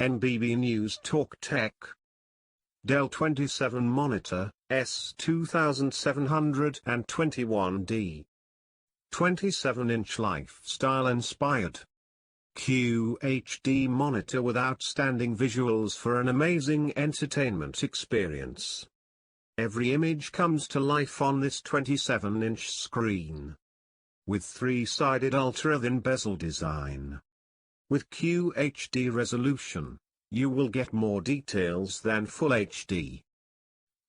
NBB News Talk Tech. Dell 27 Monitor, S2721D. 27-inch lifestyle-inspired QHD monitor with outstanding visuals for an amazing entertainment experience. Every image comes to life on this 27-inch screen. With three-sided ultra-thin bezel design. With QHD resolution, you will get more details than Full HD.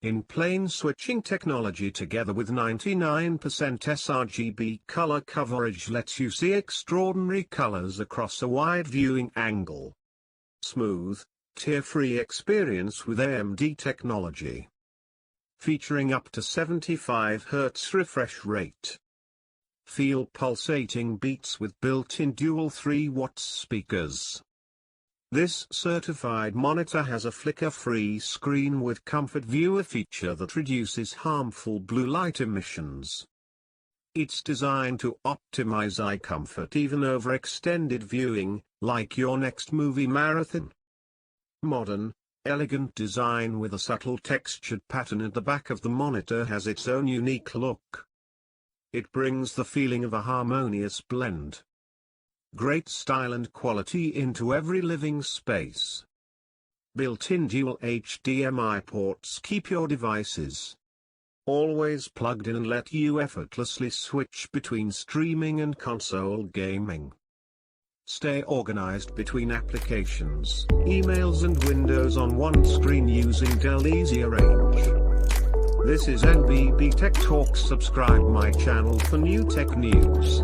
In plane switching technology together with 99% sRGB color coverage lets you see extraordinary colors across a wide viewing angle. Smooth, tear-free experience with AMD technology. Featuring up to 75 Hz refresh rate. Feel pulsating beats with built-in dual 3-watt speakers. This certified monitor has a flicker-free screen with Comfort Viewer feature that reduces harmful blue light emissions. It's designed to optimize eye comfort even over extended viewing, like your next movie marathon. Modern, elegant design with a subtle textured pattern at the back of the monitor has its own unique look. It brings the feeling of a harmonious blend. Great style and quality into every living space. Built-in dual HDMI ports keep your devices always plugged in and let you effortlessly switch between streaming and console gaming. Stay organized between applications, emails and windows on one screen using Dell Easy Arrange. This is NBB Tech Talk. Subscribe my channel for new tech news.